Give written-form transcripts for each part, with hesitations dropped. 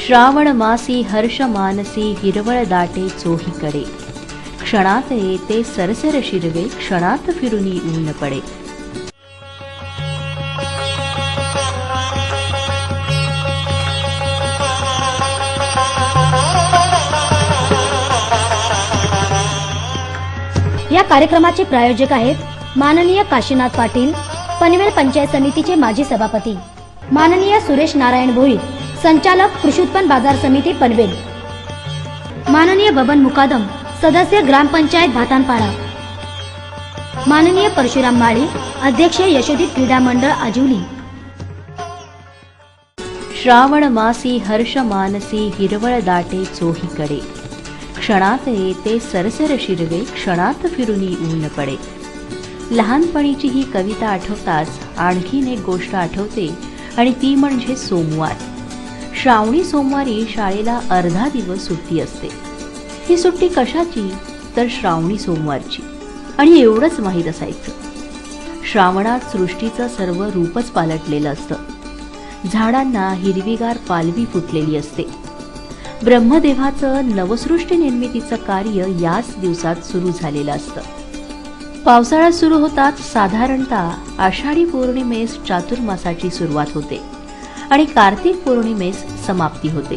श्रावण मासी हर्ष मानसी हिरवळ दाटे चोहीकडे, क्षणात येते सरसर शिरवे क्षणात फिरुनी ऊन पडे. या कार्यक्रमाचे प्रायोजक आहेत माननीय काशीनाथ पाटील, पनवेल पंचायत समितीचे माजी सभापती, माननीय सुरेश नारायण भोईर, संचालक कृषी उत्पन्न बाजार समिती पनवेल, माननीय बबन मुकादम, सदस्य ग्रामपंचायत भातानपाडा, माननीय परशुराम माळी, अध्यक्ष यशोदित क्रीडा मंडळ आजिवली. श्रावण मासी हर्ष मानसी हिरवळ दाटे चोहीकडे, क्षणात येते सरसर शिरवे क्षणात फिरुनी ऊन पडे. लहानपणीची ही कविता आठवताच आणखीन एक गोष्ट आठवते आणि ती म्हणजे सोमवार. श्रावणी सोमवारी शाळेला अर्धा दिवस सुट्टी असते. ही सुट्टी कशाची तर श्रावणी सोमवारची. आणि एवढंच माहीत असायचं, श्रावणात सृष्टीचं सर्व रूपच पालटलेलं असतं. झाडांना हिरवीगार पालवी फुटलेली असते. ब्रह्मदेवाचं नवसृष्टी निर्मितीचं कार्य याच दिवसात सुरू झालेलं असतं. पावसाळा सुरू होताच साधारणतः आषाढी पौर्णिमेस चातुर्मासाची सुरुवात होते आणि कार्तिक पौर्णिमेस समाप्ती होते.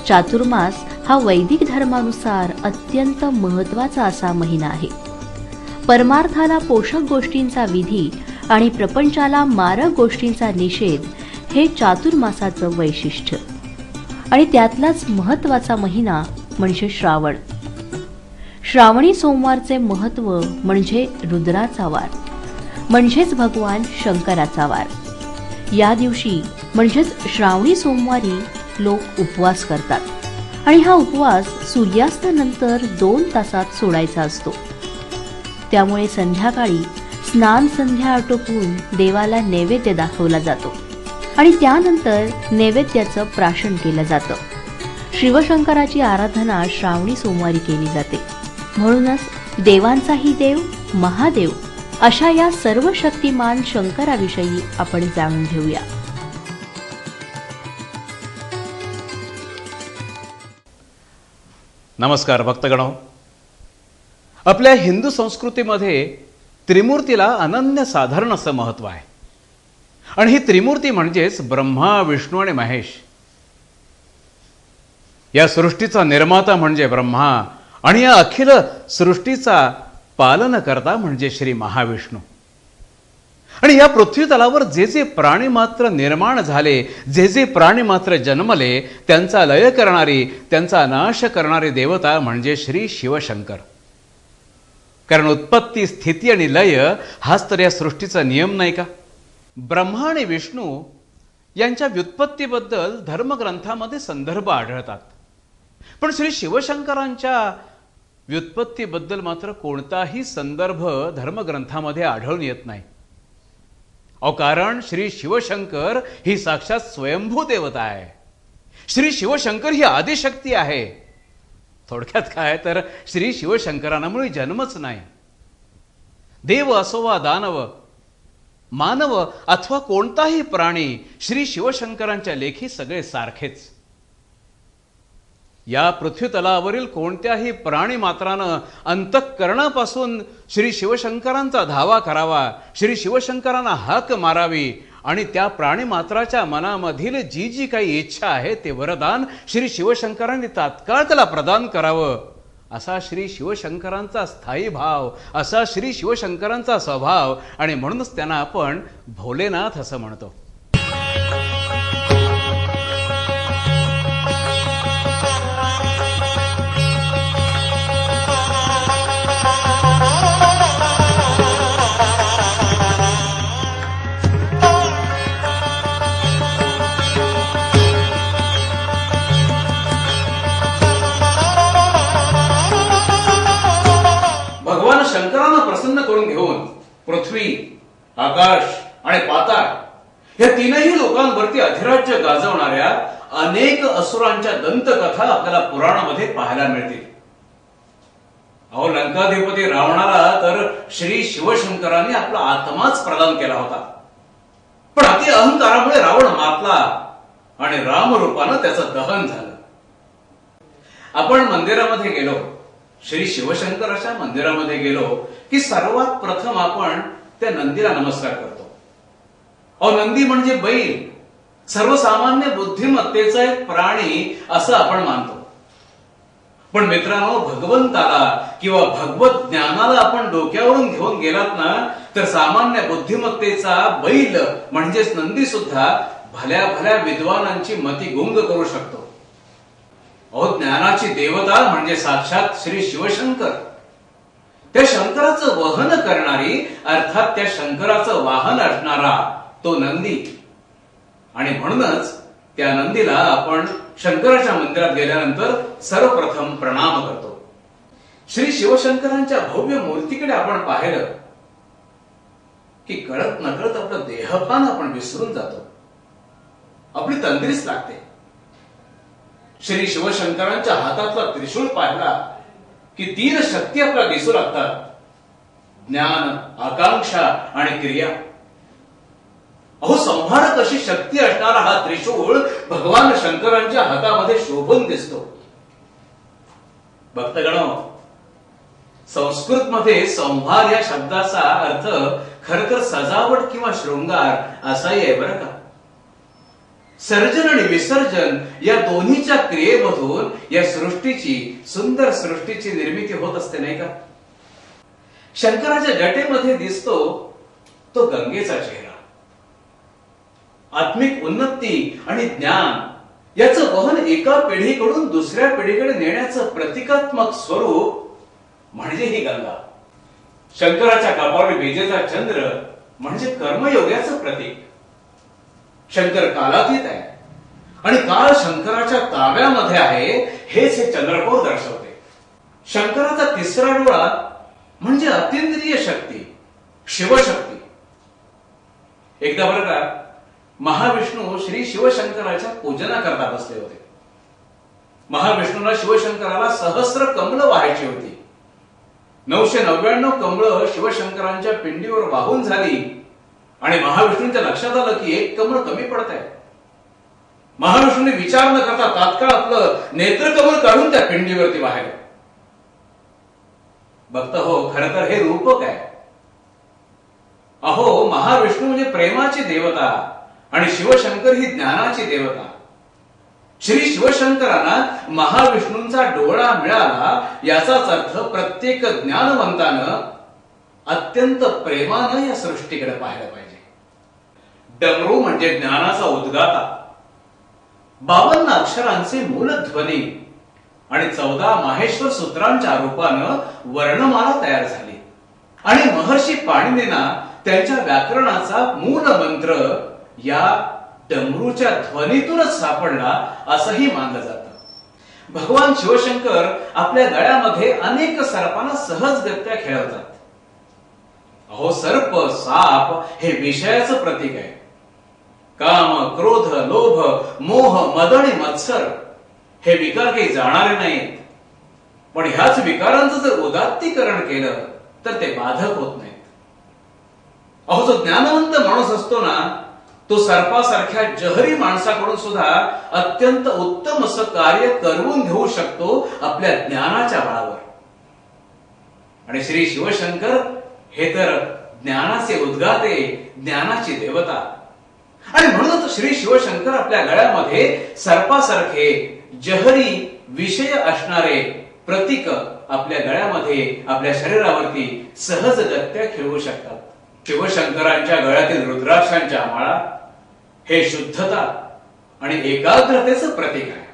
चातुर्मास हा वैदिक धर्मानुसार अत्यंत महत्त्वाचा असा महिना आहे. परमार्थाला पोषक गोष्टींचा विधी आणि प्रपंचाला मारक गोष्टींचा निषेध हे चातुर्मासाचं वैशिष्ट्य. आणि त्यातलाच महत्त्वाचा महिना म्हणजे श्रावण. श्रावणी सोमवारचे महत्त्व म्हणजे रुद्राचा वार, म्हणजेच भगवान शंकराचा वार. या दिवशी म्हणजेच श्रावणी सोमवारी लोक उपवास करतात आणि हा उपवास सूर्यास्तानंतर 2 तासात सोडायचा असतो. त्यामुळे संध्याकाळी स्नान संध्या आटोपून देवाला नैवेद्य दाखवला जातो आणि त्यानंतर नैवेद्याचं प्राशन केलं जातं. शिवशंकराची आराधना श्रावणी सोमवारी केली जाते. म्हणूनच देवांचाही देव महादेव अशा या सर्व शक्तिमान शंकराविषयी आपण जाणून घेऊया. नमस्कार भक्तगणो. आपल्या हिंदू संस्कृतीमध्ये त्रिमूर्तीला अनन्यसाधारण असं महत्त्व आहे. आणि ही त्रिमूर्ती म्हणजेच ब्रह्मा, विष्णू आणि महेश. या सृष्टीचा निर्माता म्हणजे ब्रह्मा आणि या अखिल सृष्टीचा पालनकर्ता म्हणजे श्री महाविष्णू. आणि या पृथ्वी तलावर जे जे प्राणी मात्र निर्माण झाले, जे जे प्राणी मात्र जन्मले, त्यांचा लय करणारी, त्यांचा नाश करणारी देवता म्हणजे श्री शिवशंकर. कारण उत्पत्ती, स्थिती आणि लय हाच तर या सृष्टीचा नियम नाही का? ब्रह्मा आणि विष्णू यांच्या व्युत्पत्तीबद्दल धर्मग्रंथामध्ये संदर्भ आढळतात, पण श्री शिवशंकरांच्या व्युत्पत्तीबद्दल मात्र कोणताही संदर्भ धर्मग्रंथामध्ये आढळून येत नाही. कारण श्री शिवशंकर ही साक्षात स्वयंभू देवता आहे. श्री शिवशंकर ही आदिशक्ती आहे. थोडक्यात काय तर श्री शिवशंकरांमुळे जन्मच नाही. देव असो वा दानव, मानव अथवा कोणताही प्राणी श्री शिवशंकरांच्या लेखी सगळे सारखेच. या पृथ्वी तलावरील कोणत्याही प्राणी मात्रानं अंतःकरणापासून श्री शिवशंकरांचा धावा करावा, श्री शिवशंकरांना हाक मारावी आणि त्या प्राणी मात्राच्या मनामधील जी जी काही इच्छा आहे ते वरदान श्री शिवशंकरांनी तात्काळ त्याला प्रदान करावं, असा श्री शिवशंकरांचा स्थायी भाव, असा श्री शिवशंकरांचा स्वभाव. आणि म्हणूनच त्यांना आपण भोलेनाथ असं म्हणतो. भगवान शंकरांना प्रसन्न करून घेऊन पृथ्वी, आकाश आणि पाताळ या तीनही लोकांवरती अधिराज्य गाजवणाऱ्या अनेक असुरांच्या दंतकथा आपल्याला पुराणामध्ये पाहायला मिळतील. अहो, लंकाधिपती रावणाला तर श्री शिवशंकरांनी आपला आत्माच प्रदान केला होता, पण अति अहंकारामुळे रावण मातला आणि रामरूपानं त्याचं दहन झालं. आपण मंदिरामध्ये गेलो, श्री शिवशंकराच्या मंदिरामध्ये गेलो की सर्वात प्रथम आपण त्या नंदीला नमस्कार करतो. अहो, नंदी म्हणजे बैल, सर्वसामान्य बुद्धिमत्तेचा एक प्राणी असं आपण मानतो. पण मित्रांनो, भगवंताला किंवा भगवत ज्ञानाला आपण डोक्यावरून घेऊन गेलात ना, तर सामान्य बुद्धिमत्तेचा बैल म्हणजेच नंदी सुद्धा भल्या भल्या विद्वानांची मती गुंग करू शकतो. अहो, ज्ञानाची देवता म्हणजे साक्षात श्री शिवशंकर, त्या शंकराचं वहन करणारी अर्थात त्या शंकराचं वाहन असणारा तो नंदी. आणि म्हणूनच त्या नंदीला आपण शंकराच्या मंदिरात गेल्यानंतर सर्वप्रथम प्रणाम करतो. श्री शिवशंकरांच्या भव्य मूर्तीकडे आपण पाहिलं की कळत नकळत आपलं देहभान आपण विसरून जातो, आपली तंद्रीच लागते. श्री शिवशंकरांच्या हातातला त्रिशूळ पाहिला की 3 शक्ती आपल्याला दिसू लागतात: ज्ञान, आकांक्षा आणि क्रिया. अहो, संहारक अशी शक्ती असणारा हा त्रिशूळ भगवान शंकरांच्या हातामध्ये शोभून दिसतो. भक्तगणो, संस्कृत मध्ये संहार या शब्दाचा अर्थ खर तर सजावट किंवा शृंगार असाही आहे बरं का. सर्जन आणि विसर्जन या दोन्हीच्या क्रियेमधून या सृष्टीची, सुंदर सृष्टीची निर्मिती होत असते, नाही का. शंकराच्या जटेमध्ये दिसतो तो गंगेचा चेहरा. आत्मिक उन्नती आणि ज्ञान याचं वहन एका पिढीकडून दुसऱ्या पिढीकडे नेण्याचं प्रतिकात्मक स्वरूप म्हणजे ही गंगा. शंकराच्या कपाळी विजेचा चंद्र म्हणजे कर्मयोगाचं प्रतीक. शंकर कालातीत आहे आणि काळ शंकराच्या ताब्यामध्ये आहे हेच हे चंद्रकोर दर्शवते. शंकराचा तिसरा डोळा म्हणजे अतींद्रिय शक्ती, शिवशक्ती. एकदा बरं का, महाविष्णू श्री शिवशंकराच्या पूजनाकरता बसले होते. महाविष्णूला शिवशंकराला सहस्र कमळ वाहायची होती. 999 कमळ शिवशंकरांच्या पिंडीवर वाहून झाली आणि महाविष्णूंच्या लक्षात आलं की एक कमळ कमी पडत आहे. महाविष्णूने विचार न करता तात्काळ आपलं नेत्रकमळ काढून त्या पिंडीवरती वाहिलं. भक्त हो, खरं तर हे रूपक आहे. अहो, महाविष्णू म्हणजे प्रेमाची देवता आणि शिवशंकर ही ज्ञानाची देवता. श्री शिवशंकरांना महाविष्णूंचा डोळा मिळाला याचाच अर्थ प्रत्येक ज्ञानवंतानं अत्यंत प्रेमानं या सृष्टीकडे पाहिलं पाहिजे. डमरू म्हणजे ज्ञानाचा उद्गाता, 52 अक्षरांचे मूलध्वनी आणि 14 माहेश्वर सूत्रांच्या रूपानं वर्णमाला तयार झाली. आणि महर्षी पाणिनींना त्यांच्या व्याकरणाचा मूल मंत्र या डमरूच्या ध्वनीतूनच सापडला असंही मानलं जातं. भगवान शिवशंकर आपल्या गळ्यामध्ये अनेक सर्पांना सहजगत्या खेळवतात. अहो, सर्प, साप हे विषयाचं प्रतीक आहे. काम, क्रोध, लोभ, मोह, मद आणि मत्सर हे विकार काही जाणारे नाहीत. पण ह्याच विकारांचं जर उदात्तीकरण केलं तर ते बाधक होत नाहीत. अहो, जो ज्ञानवंत माणूस असतो ना, तो सर्पासारख्या जहरी माणसाकडून सुद्धा अत्यंत उत्तम असं कार्य करवून घेऊ शकतो आपल्या ज्ञानाच्या बळावर. आणि श्री शिवशंकर हे तर ज्ञानाचे उद्गाते, ज्ञानाची देवता. आणि म्हणूनच श्री शिवशंकर आपल्या गळ्यामध्ये सर्पासारखे जहरी विषय असणारे प्रतीक आपल्या गळ्यामध्ये, आपल्या शरीरावरती सहजगत्या खेळवू शकतात. शिवशंकरांच्या गळ्यातील रुद्राक्षांच्या माळा हे शुद्धता आणि एकाग्रतेचं प्रतीक आहे.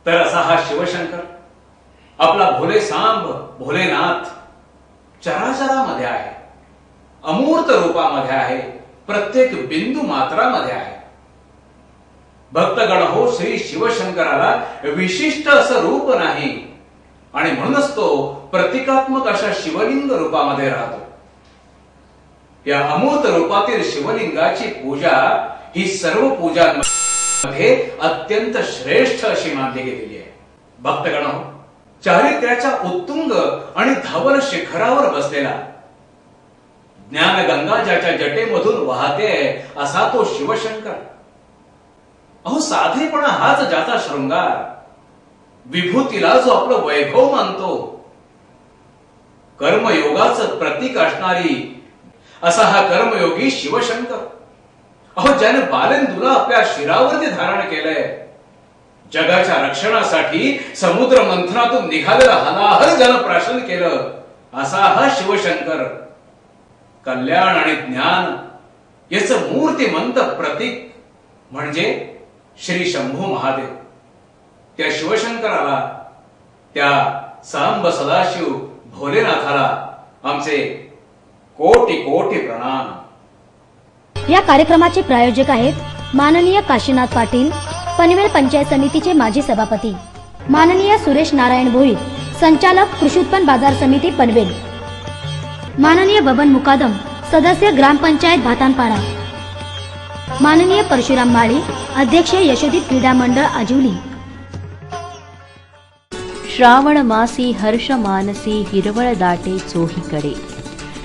तर असा हा शिवशंकर आपला भोले सांब, भोलेनाथ चराचरामध्ये आहे, अमूर्त रूपामध्ये आहे, प्रत्येक बिंदू मात्रामध्ये आहे. भक्तगण हो, श्री शिवशंकराला विशिष्ट असं रूप नाही आणि म्हणूनच तो प्रतिकात्मक अशा शिवलिंग रूपामध्ये राहतो. या अमूर्त रूपातील शिवलिंगाची पूजा ही सर्व पूजांमध्ये अत्यंत श्रेष्ठ अशी मानली गेलेली आहे. भक्तगण हो, चारित्र्याच्या उत्तुंग आणि धवल शिखरावर बसलेला, ज्ञानगंगा ज्याच्या जटेमधून वाहते असा तो शिवशंकर. अहो साधेपणा हाच ज्याचा शृंगार, विभूतीला जो आपलं वैभव मानतो, कर्मयोगाचं प्रतीक असणारी असा हा कर्मयोगी शिवशंकर. अहो ज्याने बालेंदूला आपल्या शिरावरती धारण केलंय, जगाच्या रक्षणासाठी समुद्र मंथनातून निघालेला हलाहल ज्यानं प्राशन केलं, असा हा शिवशंकर कल्याण आणि ज्ञान याचं मूर्तिमंत प्रतीक म्हणजे श्री शंभू महादेव. त्या शिवशंकराला, त्या सांब सदाशिव भोलेनाथाला आमचे कोटी कोटी प्रणाम. या कार्यक्रमाचे प्रायोजक आहेत माननीय काशीनाथ पाटील, पनवेल पंचायत समितीचे माजी सभापती, माननीय सुरेश नारायण भोईर, संचालक कृषी उत्पन्न बाजार समिती पनवेल, माननीय बबन मुकादम, सदस्य ग्रामपंचायत भातानपाडा, माननीय परशुराम माळी, अध्यक्ष यशोदीप क्रीडा मंडळ आजिवली. श्रावण मासी हर्ष मानसी हिरवळ दाटे चोहीकडे,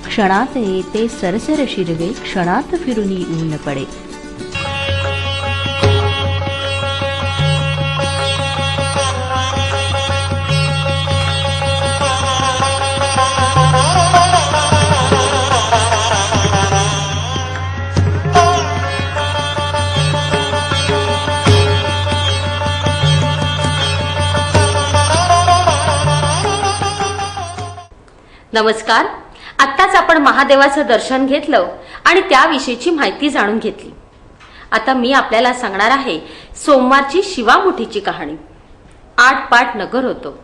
क्षणात येते सरसर शिरवे, क्षणात फिरुनी ऊन पडे. नमस्कार. आत्ताच आपण महादेवाचं दर्शन घेतलं आणि त्याविषयीची माहिती जाणून घेतली. आता मी आपल्याला सांगणार आहे सोमवारची शिवामुठीची कहाणी. 8 पाट नगर होतं.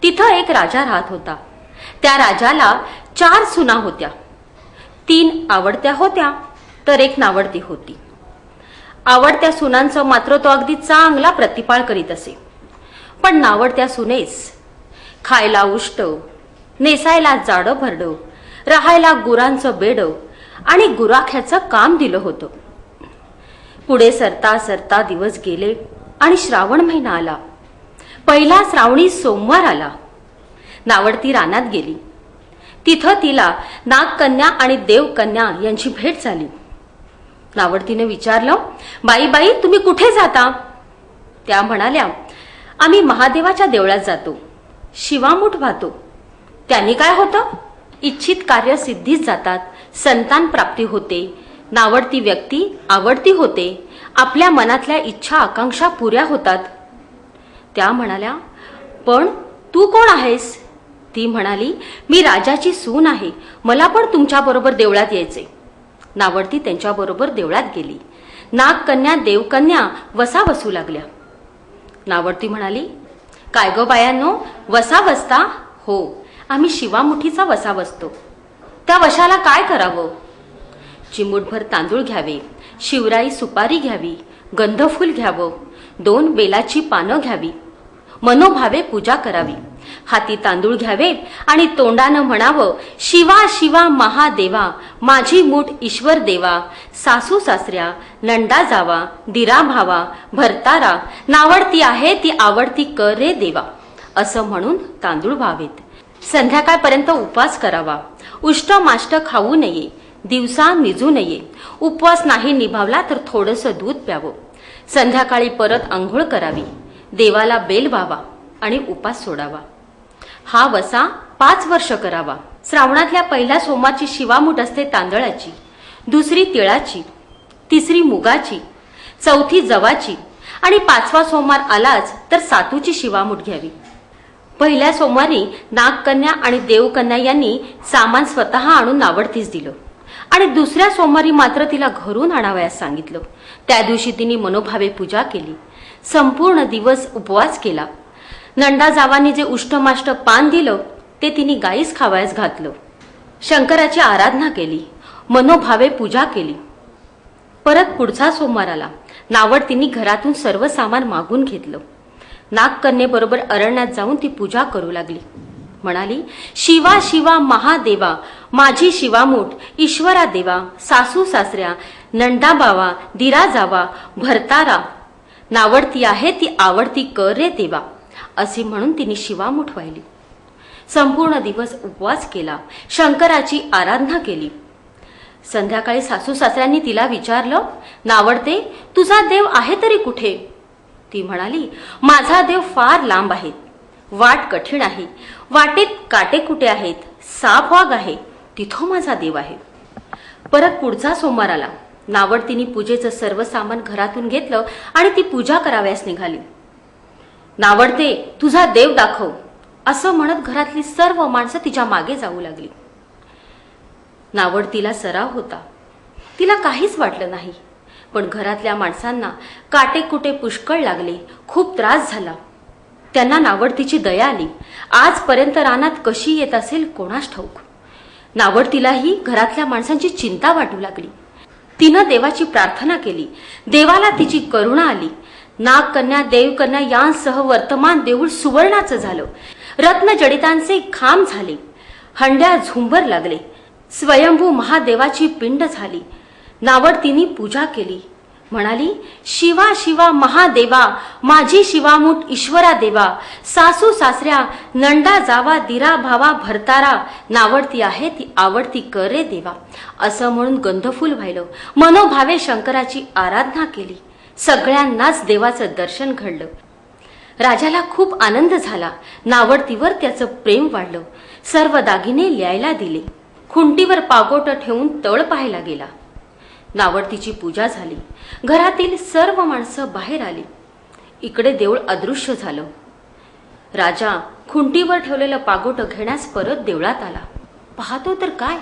तिथं एक राजा राहत होता. त्या राजाला 4 सुना होत्या. 3 आवडत्या होत्या तर 1 नावडती होती. आवडत्या सुनांचं मात्र तो अगदी चांगला प्रतिपाळ करीत असे. पण नावडत्या सुनेस खायला उष्ट, नेसायला जाडं भरडं, राहायला गुरांचं बेडं आणि गुराख्याचं काम दिलं होतं. पुढे सरता सरता दिवस गेले आणि श्रावण महिना आला. पहिला श्रावणी सोमवार आला. नावडती रानात गेली. तिथं तिला नागकन्या आणि देवकन्या यांची भेट झाली. नावडतीने विचारलं, बाई बाई तुम्ही कुठे जाता? त्या म्हणाल्या, आम्ही महादेवाच्या देवळात जातो, शिवामूठ वाहतो. त्यांनी काय होतं? इच्छित कार्य सिद्धीस जातात, संतान प्राप्ती होते, नावडती व्यक्ती आवडती होते, आपल्या मनातल्या इच्छा आकांक्षा पुऱ्या होतात. त्या म्हणाल्या, पण तू कोण आहेस? ती म्हणाली, मी राजाची सून आहे, मला पण तुमच्याबरोबर देवळात यायचे. नावडती त्यांच्याबरोबर देवळात गेली. नागकन्या देवकन्या वसा बसू लागल्या. नावडती म्हणाली, काय गो बायांनो, वसा बसता? हो, आम्ही शिवामुठीचा वसा बसतो. त्या वशाला काय करावं? चिमूटभर तांदूळ घ्यावे, शिवराई सुपारी घ्यावी, गंधफूल घ्यावं, 2 बेलाची पानं घ्यावी, मनोभावे पूजा करावी, हाती तांदूळ घ्यावे आणि तोंडानं म्हणावं, शिवा शिवा महादेवा, माझी मूठ ईश्वर देवा, सासू सासऱ्या, नंदा जावा, दिरा भावा, भरतारा, नावडती आहे ती आवडती कर रे देवा, असं म्हणून तांदूळ व्हावेत. संध्याकाळपर्यंत उपवास करावा. उष्ट माष्ट खाऊ नये, दिवसा निजू नये. उपवास नाही निभावला तर थोडंसं दूध प्यावं. संध्याकाळी परत आंघोळ करावी, देवाला बेल व्हावा आणि उपास सोडावा. हा वसा 5 वर्ष करावा. श्रावणातल्या पहिल्या सोमवारची शिवामूठ असते तांदळाची, दुसरी तिळाची, तिसरी मुगाची, चौथी जवाची आणि 5वा सोमवार आलाच तर सातूची शिवामूठ घ्यावी. पहिल्या सोमवारी नागकन्या आणि देवकन्या यांनी सामान स्वतः आणून नावडतीस दिलं आणि दुसऱ्या सोमवारी मात्र तिला घरून आणावयास सांगितलं. त्या दिवशी तिने मनोभावे पूजा केली. संपूर्ण दिवस उपवास केला. नंदा जावांनी जे उष्टमाष्ट पान दिलं ते तिने गाईस खावयास घातलं. शंकराची आराधना केली, मनोभावे पूजा केली. परत पुढचा सोमवार आला. नावडतींनी घरातून सर्व सामान मागून घेतलं. नागकन्येबरोबर अरण्यात जाऊन ती पूजा करू लागली. म्हणाली, शिवा शिवा महादेवा, माझी शिवामूठ ईश्वरा देवा, सासू सासऱ्या, नंदा बावा, दिरा जावा, भरतारा, नावडती आहे ती आवडती कर रे देवा, असे म्हणून तिने शिवामूठ वाहिली. संपूर्ण दिवस उपवास केला. शंकराची आराधना केली. संध्याकाळी सासू सासऱ्यांनी तिला विचारलं, नावडते, तुझा देव आहे तरी कुठे? ती म्हणाली, माझा देव फार लांब आहे, वाट कठीण आहे, वाटेत काटे कुटे आहेत, साप वाघ आहे, तिथं माझा देव आहे. परत पुढचा सोमवार आला. नावडतीने पूजेचं सर्व सामान घरातून घेतलं आणि ती पूजा कराव्यास निघाली. नावडते, तुझा देव दाखव, असं म्हणत घरातली सर्व माणसं तिच्या मागे जाऊ लागली. नावडतीला सराव होता, तिला काहीच वाटलं नाही. पण घरातल्या माणसांना काटेकुटे पुष्कळ लागले, खूप त्रास झाला. त्यांना नावडतीची दया आली. आजपर्यंत रानात कशी येत असेल कोणास ठाऊक. नावडतीलाही घरातल्या माणसांची चिंता वाटू लागली. तिनं देवाची प्रार्थना केली. देवाला तिची करुणा आली. नागकन्या, देवकन्या यांसह वर्तमान देऊळ सुवर्णाचं झालं. रत्नजडितांचे खांब झाले. हंड्या झुंबर लागले. स्वयंभू महादेवाची पिंड झाली. नावडतीने पूजा केली. म्हणाली, शिवा शिवा महादेवा, माझी शिवामूठ ईश्वरा देवा, सासू सासऱ्या नंडा जावा दिरा भावा भरतारा, नावडती आहे ती आवडती करे देवा, असं म्हणून गंधफूल वाहिलं. मनोभावे शंकराची आराधना केली. सगळ्यांनाच देवाचं दर्शन घडलं. राजाला खूप आनंद झाला. नावडतीवर त्याचं प्रेम वाढलं. सर्व दागिने ल्यायला दिले. खुंटीवर पागोट ठेवून तळ पाहायला गेला. नावडतीची पूजा झाली. घरातील सर्व माणसं बाहेर आली. इकडे देऊळ अदृश्य झालं. राजा खुंटीवर ठेवलेलं पागोट घेण्यास परत देवळात आला. पाहतो तर काय,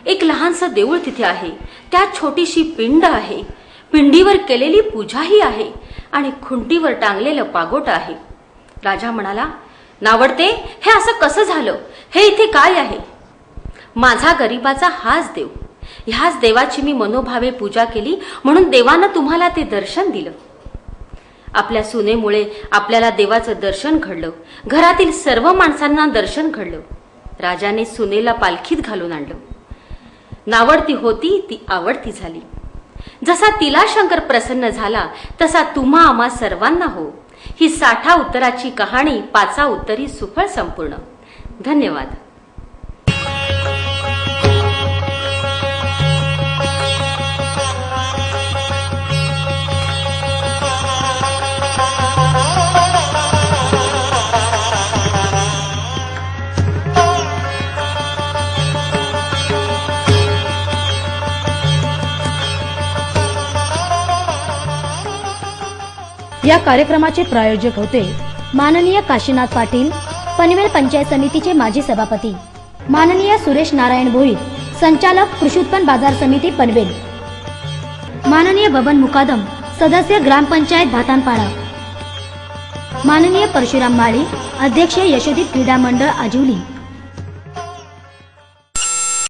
एक लहानसं देऊळ तिथे आहे. त्यात छोटीशी पिंड आहे. पिंडीवर केलेली पूजाही आहे आणि खुंटीवर टांगलेलं पागोट आहे. राजा म्हणाला, नावडते, हे असं कसं झालं? हे इथे काय आहे? माझा गरीबाचा हाच देव. ह्याच देवाची मी मनोभावे पूजा केली, म्हणून देवानं तुम्हाला ते दर्शन दिलं. आपल्या सुनेमुळे आपल्याला देवाचं दर्शन घडलं. घरातील सर्व माणसांना दर्शन घडलं. राजाने सुनेला पालखीत घालून आणलं. नावडती होती ती आवडती झाली. जसा तिला शंकर प्रसन्न झाला, तसा तुम्हा आम्हा सर्वांना हो. ही 60 उत्तराची कहाणी 5 उत्तरी सुफळ संपूर्ण. धन्यवाद. या कार्यक्रमाचे प्रायोजक होते माननीय काशीनाथ पाटील, पनवेल पंचायत समितीचे माजी सभापती, माननीय सुरेश नारायण भोईर, संचालक कृषी उत्पन्न बाजार समिती पनवेल, माननीय बबन मुकादम, सदस्य ग्रामपंचायत भातानपाडा, माननीय परशुराम माळी, अध्यक्ष यशोदीप क्रीडा मंडळ आजिवली.